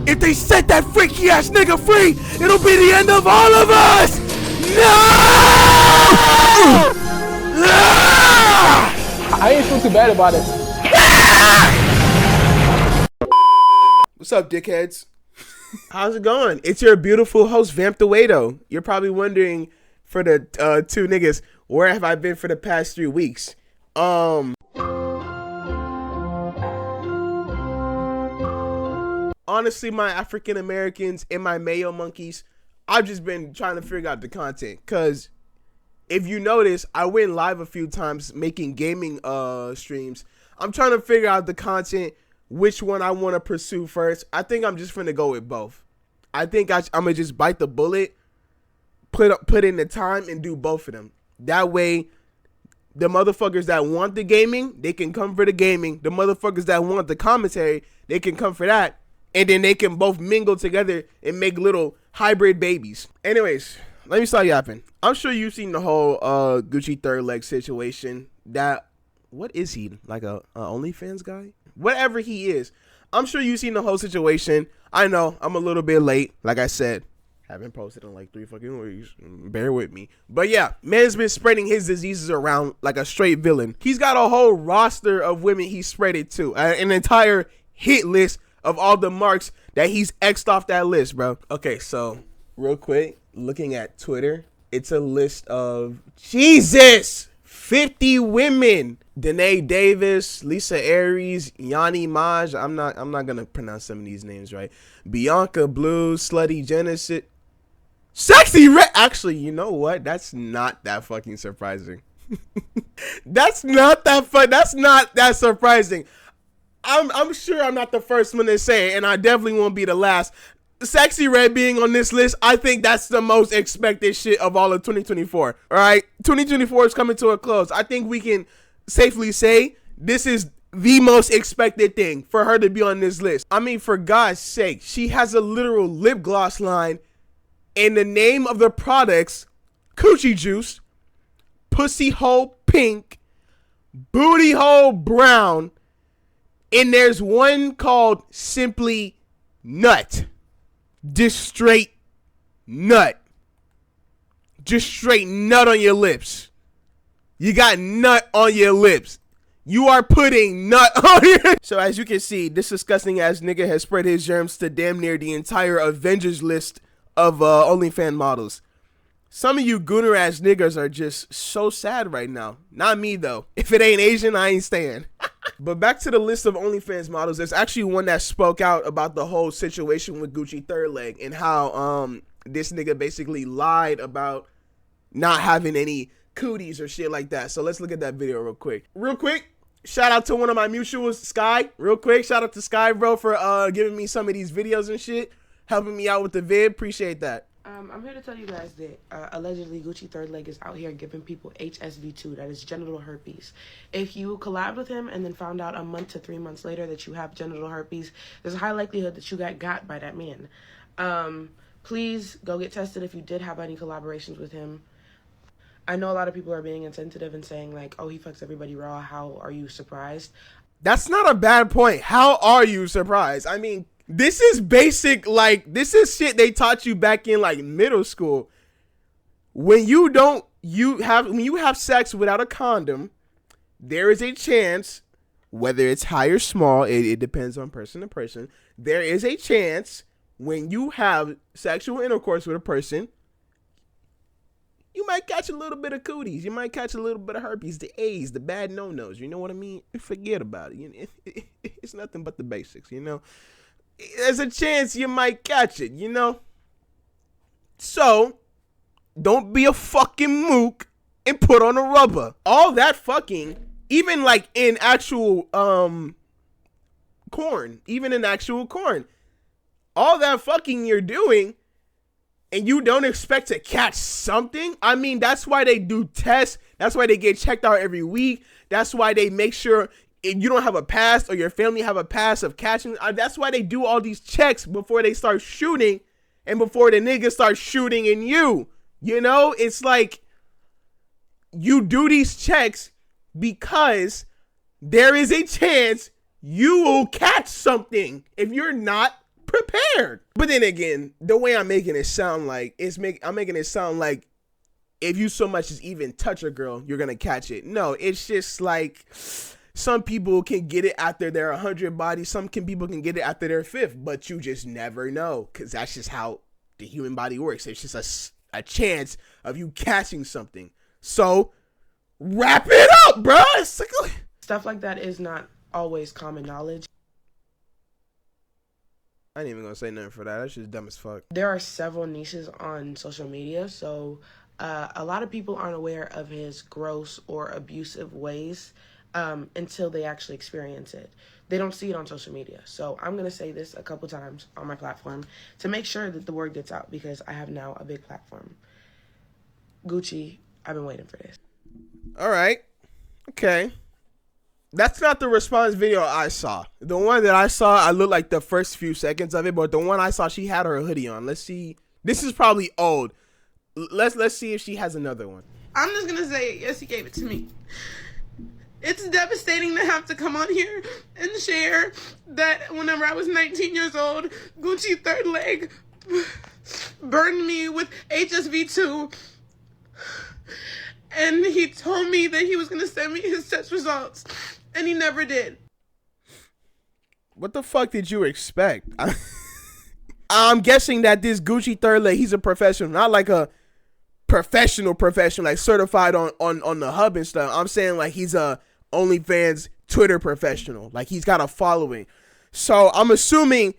If they set that freaky ass nigga free, it'll be the end of all of us. No! I ain't feel too bad about it. What's up, dickheads? How's it going? It's your beautiful host, VampDaWado. You're probably wondering, for the two niggas, where have I been for the past 3 weeks? Honestly, my African Americans and my Mayo monkeys, I've just been trying to figure out the content. Cause if you notice, I went live a few times making gaming streams. I'm trying to figure out the content, which one I want to pursue first. I think I'm just gonna go with both. I think I'm gonna just bite the bullet, put in the time, and do both of them. That way, the motherfuckers that want the gaming, they can come for the gaming. The motherfuckers that want the commentary, they can come for that. And then they can both mingle together and make little hybrid babies. Anyways, let me start yapping. I'm sure you've seen the whole Gucci third leg situation. What is he? Like a OnlyFans guy? Whatever he is. I'm sure you've seen the whole situation. I know, I'm a little bit late. Like I said, haven't posted in like 3 fucking weeks. Bear with me. But yeah, man's been spreading his diseases around like a straight villain. He's got a whole roster of women he spread it to. An entire hit list of all the marks that he's X'd off that list, bro. Okay, so real quick, looking at Twitter, it's a list of 50 women. Danae Davis, Lisa Aries, Yanni Maj. I'm not gonna pronounce some of these names right. Bianca Blue, Slutty Genesis, Sexy Red. Actually, you know what? That's not that fucking surprising. That's not that surprising. I'm sure I'm not the first one to say it, and I definitely won't be the last. Sexy Red being on this list, I think that's the most expected shit of all of 2024. All right, 2024 is coming to a close. I think we can safely say this is the most expected thing for her to be on this list. I mean, for God's sake, she has a literal lip gloss line, and the name of the products: Coochie Juice, Pussy Hole Pink, Booty Hole Brown. And there's one called Simply Nut. Just straight nut. Just straight nut on your lips. You got nut on your lips. You are putting nut on your... So as you can see, this disgusting ass nigga has spread his germs to damn near the entire Avengers list of OnlyFans models. Some of you gooner ass niggas are just so sad right now. Not me though. If it ain't Asian, I ain't staying. But back to the list of OnlyFans models, there's actually one that spoke out about the whole situation with Gucci third leg and how this nigga basically lied about not having any cooties or shit like that. So let's look at that video real quick. Shout out to one of my mutuals, Sky. Real quick, shout out to Sky, bro, for giving me some of these videos and shit, helping me out with the vid. Appreciate that. I'm here to tell you guys that allegedly Gucci third leg is out here giving people HSV2, that is genital herpes. If you collabed with him and then found out a month to 3 months later that you have genital herpes, there's a high likelihood that you got by that man. Please go get tested if you did have any collaborations with him. I know a lot of people are being insensitive and saying like, oh, he fucks everybody raw. How are you surprised? That's not a bad point. How are you surprised? I mean, this is basic, like, this is shit they taught you back in, like, middle school. When you have sex without a condom, there is a chance, whether it's high or small, it depends on person to person, there is a chance when you have sexual intercourse with a person, you might catch a little bit of cooties. You might catch a little bit of herpes, the A's, the bad no-nos. You know what I mean? Forget about it. It's nothing but the basics, you know? There's a chance you might catch it, you know? So, don't be a fucking mook and put on a rubber. All that fucking, even like in actual corn, all that fucking you're doing and you don't expect to catch something. I mean, that's why they do tests. That's why they get checked out every week. That's why they make sure if you don't have a past or your family have a past of catching. That's why they do all these checks before they start shooting and before the niggas start shooting in you. You know, it's like you do these checks because there is a chance you will catch something. If you're not, prepared. But then again, the way I'm making it sound like I'm making it sound like if you so much as even touch a girl, you're gonna catch it. No, it's just like some people can get it after they're 100 bodies. Some people can get it after their 5th, but you just never know, because that's just how the human body works. It's just a chance of you catching something. So wrap it up, bro. Stuff like that is not always common knowledge. I ain't even gonna say nothing for that. That's just dumb as fuck. There are several niches on social media, so a lot of people aren't aware of his gross or abusive ways until they actually experience it. They don't see it on social media. So I'm going to say this a couple times on my platform to make sure that the word gets out, because I have now a big platform. Gucci, I've been waiting for this. All right. Okay. That's not the response video I saw. The one that I saw, I looked like the first few seconds of it, but the one I saw, she had her hoodie on. Let's see. This is probably old. Let's see if she has another one. I'm just going to say, yes, he gave it to me. It's devastating to have to come on here and share that whenever I was 19 years old, Gucci third leg burned me with HSV2. And he told me that he was going to send me his test results. And he never did. What the fuck did you expect? I'm guessing that this Gucci third leg, he's a professional, not like a professional, like certified on the hub and stuff. I'm saying like he's a OnlyFans Twitter professional. Like he's got a following. So I'm assuming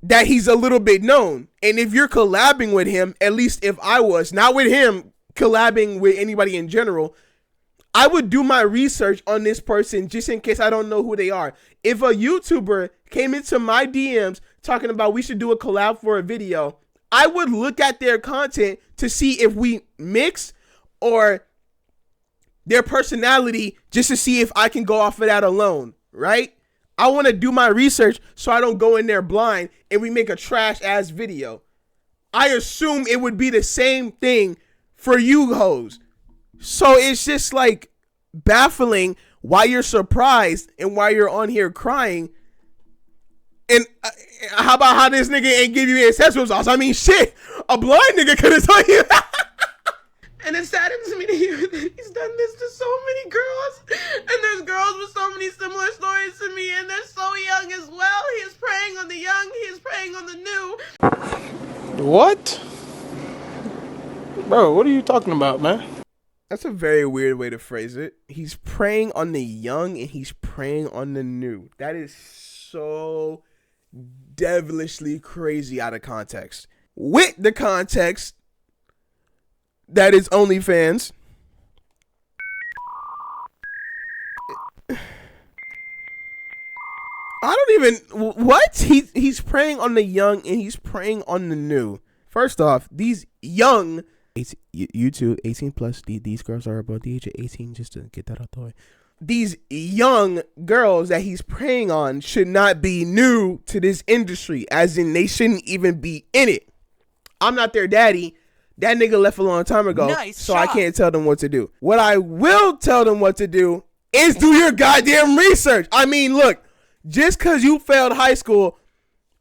that he's a little bit known. And if you're collabing with him, at least if I was, not with him, collabing with anybody in general, I would do my research on this person just in case I don't know who they are. If a YouTuber came into my DMs talking about we should do a collab for a video, I would look at their content to see if we mix or their personality, just to see if I can go off of that alone, right? I want to do my research so I don't go in there blind and we make a trash ass video. I assume it would be the same thing for you hoes. So it's just like baffling why you're surprised and why you're on here crying. And how about how this nigga ain't give you his test results? I mean, shit, a blind nigga could have told you. And it saddens me to hear that he's done this to so many girls. And there's girls with so many similar stories to me, and they're so young as well. He is preying on the young, he is preying on the new. What? Bro, what are you talking about, man? That's a very weird way to phrase it. He's preying on the young and he's preying on the new. That is so devilishly crazy out of context. With the context that is OnlyFans. I don't even, what? He's preying on the young and he's preying on the new. First off, these young, you two, 18 plus, these girls are above the age of 18, just to get that out the way. These young girls that he's preying on should not be new to this industry, as in they shouldn't even be in it. I'm not their daddy. That nigga left a long time ago, so I can't tell them what to do. What I will tell them what to do is do your goddamn research. I mean, look, just because you failed high school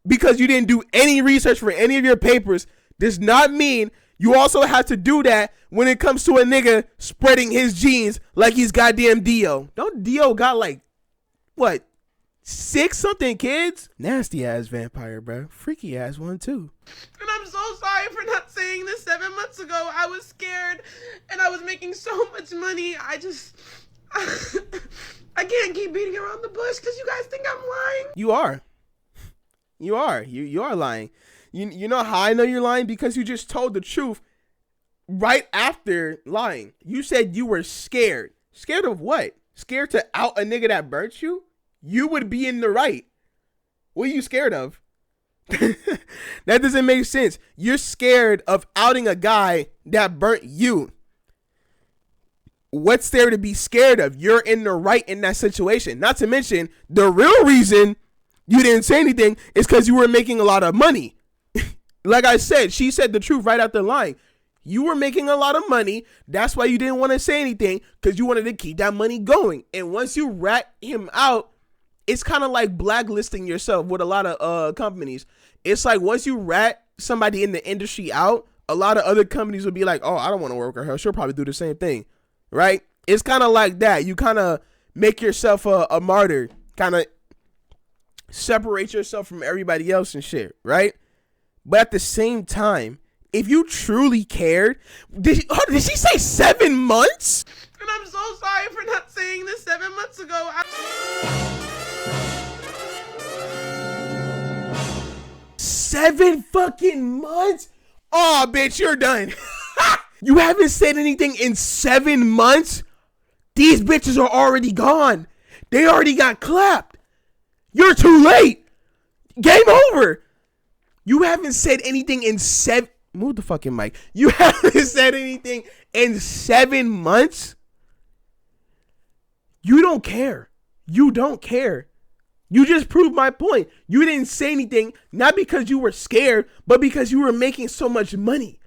because you didn't do any research for any of your papers does not mean you also have to do that when it comes to a nigga spreading his genes like he's goddamn Dio. Don't Dio got like, what, 6-something kids? Nasty ass vampire, bro. Freaky ass one too. And I'm so sorry for not saying this 7 months ago. I was scared and I was making so much money. I can't keep beating around the bush because you guys think I'm lying. You are. You are lying. You know how I know you're lying? Because you just told the truth right after lying. You said you were scared. Scared of what? Scared to out a nigga that burnt you? You would be in the right. What are you scared of? That doesn't make sense. You're scared of outing a guy that burnt you. What's there to be scared of? You're in the right in that situation. Not to mention, the real reason you didn't say anything is because you were making a lot of money. Like I said, she said the truth right after lying. You were making a lot of money. That's why you didn't want to say anything, because you wanted to keep that money going. And once you rat him out, it's kind of like blacklisting yourself with a lot of companies. It's like once you rat somebody in the industry out, a lot of other companies will be like, oh, I don't want to work with her. She'll probably do the same thing, right? It's kind of like that. You kind of make yourself a martyr, kind of separate yourself from everybody else and shit, right? But at the same time, if you truly cared, did she say 7 months? And I'm so sorry for not saying this 7 months ago. 7 fucking months? Oh, bitch, you're done. You haven't said anything in 7 months? These bitches are already gone. They already got clapped. You're too late. Game over. You haven't said anything in move the fucking mic. You haven't said anything in 7 months? You don't care. You don't care. You just proved my point. You didn't say anything, not because you were scared, but because you were making so much money.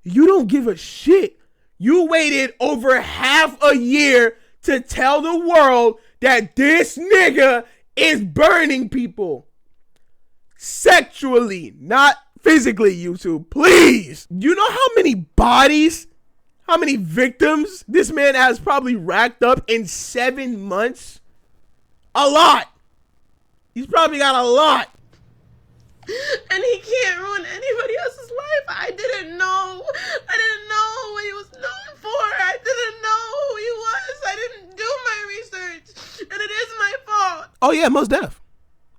You don't give a shit. You waited over half a year to tell the world that this nigga is burning people. Sexually, not physically, YouTube. Please. You know how many bodies, how many victims this man has probably racked up in 7 months? A lot. He's probably got a lot. And he can't ruin anybody else's life. I didn't know. I didn't know what he was known for. I didn't know who he was. I didn't do my research. And it is my fault. Oh, yeah, most def.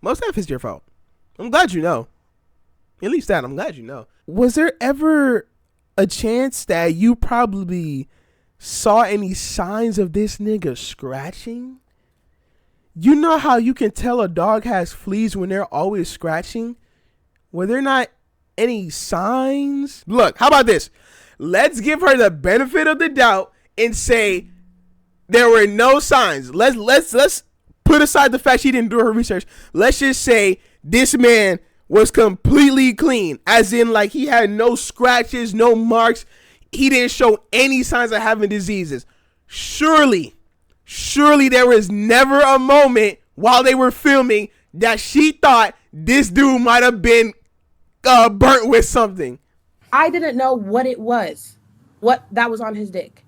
Most def is your fault. I'm glad you know. At least that, I'm glad you know. Was there ever a chance that you probably saw any signs of this nigga scratching? You know how you can tell a dog has fleas when they're always scratching? Were there not any signs? Look, how about this? Let's give her the benefit of the doubt and say there were no signs. Let's put aside the fact she didn't do her research. Let's just say this man was completely clean, as in like he had no scratches, no marks. He didn't show any signs of having diseases. Surely there was never a moment while they were filming that she thought this dude might have been burnt with something. I didn't know what it was, what that was on his dick.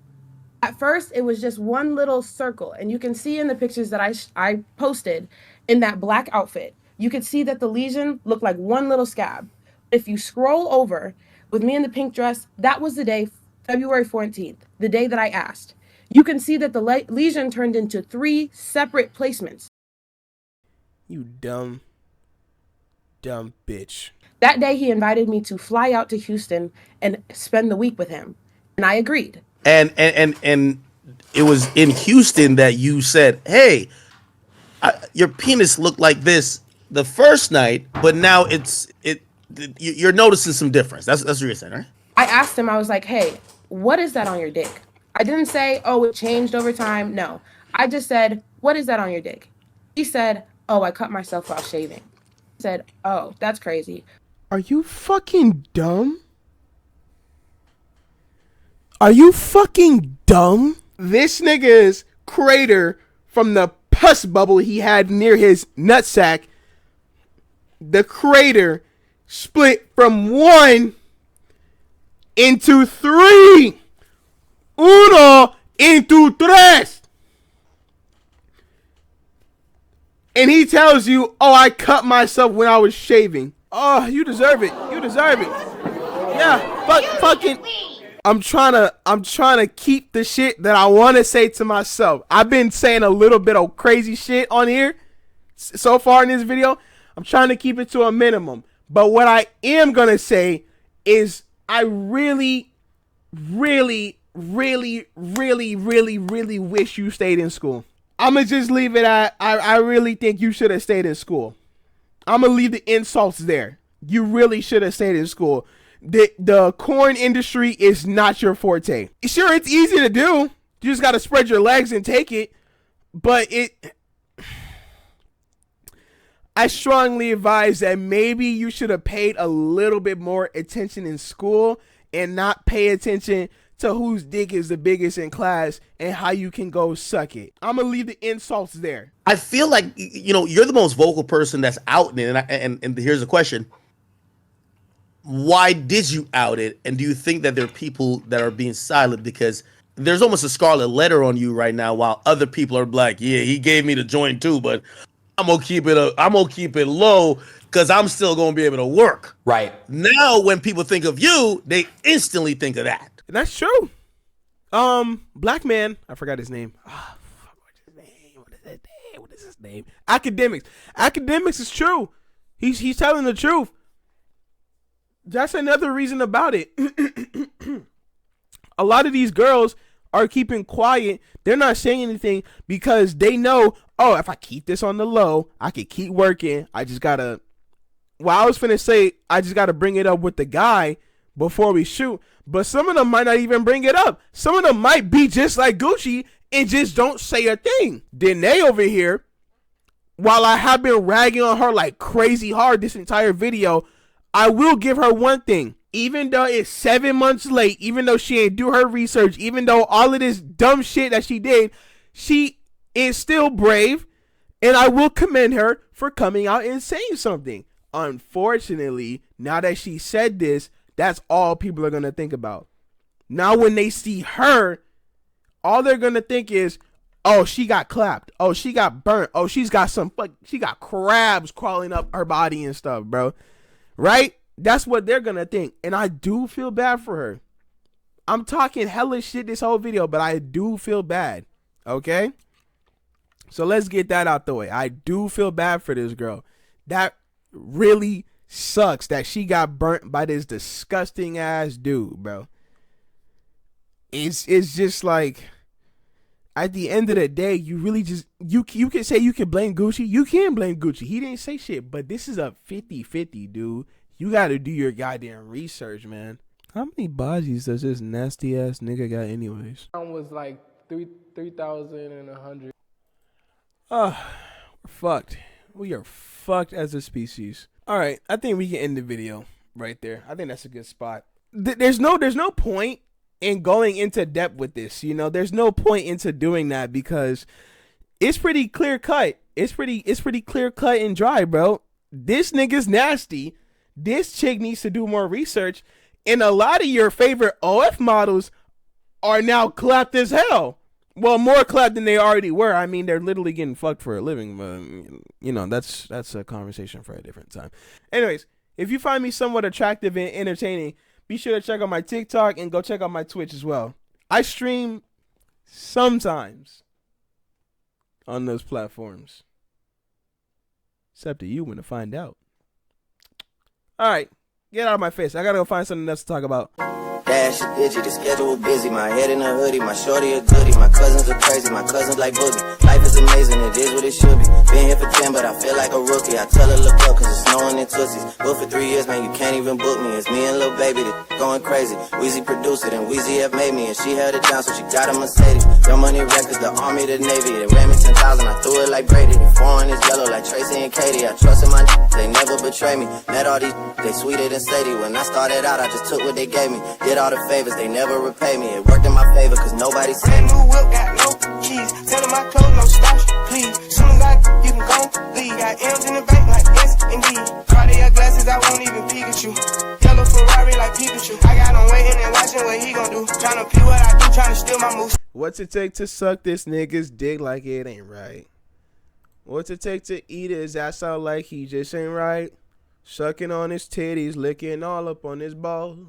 At first, it was just one little circle, and you can see in the pictures that I posted in that black outfit, you could see that the lesion looked like one little scab. If you scroll over with me in the pink dress, that was the day, February 14th, the day that I asked. You can see that the lesion turned into 3 separate placements. You dumb bitch. That day, he invited me to fly out to Houston and spend the week with him, and I agreed. And it was in Houston that you said, hey, your penis looked like this the first night, but now you're noticing some difference. That's what you're saying, right? I asked him, I was like, hey, what is that on your dick? I didn't say, oh, it changed over time. No, I just said, what is that on your dick? He said, oh, I cut myself while shaving. I said, oh, that's crazy. Are you fucking dumb? Are you fucking dumb? This nigga's crater from the pus bubble he had near his nutsack, the crater split from 1 into 3. Uno into tres. And he tells you, oh, I cut myself when I was shaving. Oh, you deserve it. You deserve it. Yeah, fucking. I'm trying to keep the shit that I want to say to myself. I've been saying a little bit of crazy shit on here so far in this video. I'm trying to keep it to a minimum. But what I am going to say is I really wish you stayed in school. I'm going to just leave it at, I really think you should have stayed in school. I'm going to leave the insults there. You really should have stayed in school. The corn industry is not your forte. Sure, it's easy to do. You just got to spread your legs and take it. But I strongly advise that maybe you should have paid a little bit more attention in school and not pay attention to whose dick is the biggest in class and how you can go suck it. I'm gonna leave the insults there. I feel like, you know, you're the most vocal person that's out in it, and here's the question: why did you out it? And do you think that there are people that are being silent because there's almost a scarlet letter on you right now, while other people are like, yeah, he gave me the joint too, but I'm gonna keep it low because I'm still gonna be able to work. Right. Now, when people think of you, they instantly think of that. That's true. Black man, I forgot his name. What is his name? Academics. Academics is true. He's telling the truth. That's another reason about it. A lot of these girls are keeping quiet. They're not saying anything because they know, oh, if I keep this on the low, I can keep working. I just gotta. Well, I was finna say I just gotta bring it up with the guy before we shoot. But some of them might not even bring it up. Some of them might be just like Gucci and just don't say a thing. Danae over here, while I have been ragging on her like crazy hard this entire video, I will give her one thing. Even though it's 7 months late, even though she ain't do her research, even though all of this dumb shit that she did, she is still brave. And I will commend her for coming out and saying something. Unfortunately, now that she said this, that's all people are going to think about. Now when they see her, all they're going to think is, oh, she got clapped. Oh, she got burnt. Oh, she got crabs crawling up her body and stuff, bro. Right? That's what they're going to think. And I do feel bad for her. I'm talking hella shit this whole video, but I do feel bad. Okay? So let's get that out the way. I do feel bad for this girl. That really sucks that she got burnt by this disgusting ass dude, bro. It's just like, at the end of the day, you really just, you can say you can blame Gucci. You can blame Gucci. He didn't say shit, but this is a 50-50, dude. You got to do your goddamn research, man. How many bodies does this nasty ass nigga got anyways? Was like 3,100. We're fucked. We are fucked as a species. All right, I think we can end the video right there. I think that's a good spot. There's no point in going into depth with this. You know, there's no point into doing that because it's pretty clear cut. It's pretty clear cut and dry, bro. This nigga's nasty. This chick needs to do more research. And a lot of your favorite OF models are now clapped as hell. Well, more clapped than they already were. I mean, they're literally getting fucked for a living. But, you know, that's a conversation for a different time. Anyways, if you find me somewhat attractive and entertaining, be sure to check out my TikTok and go check out my Twitch as well. I stream sometimes on those platforms. It's up to you when to find out. All right, get out of my face. I gotta go find something else to talk about. Dash a digit, the schedule busy. My head in a hoodie, my shorty a goodie. My cousins are crazy, my cousins like boogie. Life is amazing, it is what it should be. Been here for 10, but I feel like a rookie. I tell her look up, cause it's snowing in Tootsies. Booked for 3 years, man, you can't even book me. It's me and Lil Baby that going crazy. Weezy produced it, and Weezy have made me. And she held it down, so she got a Mercedes. Young Money Records, the Army, the Navy. They ran me 10,000, I threw it like Brady. The foreign is yellow like Tracy and Katie. I trust in my they never betray me. Met all these, they sweeter than Sadie. When I started out, I just took what they gave me. Did all the favors, they never repay me. It worked in my favor, cause nobody said new whip, got no keys. Tell them my clothes, no stash, please. Soon as you can go, leave. Got M's in the bank like yes, indeed. Cartier glasses, I won't even peek at you. Yellow Ferrari like Pikachu. I got him waiting and watching what he gon' do. Tryna pee what I do, tryna steal my moves. What's it take to suck this nigga's dick like it ain't right? What's it take to eat his ass out like he just ain't right? Sucking on his titties, licking all up on his balls.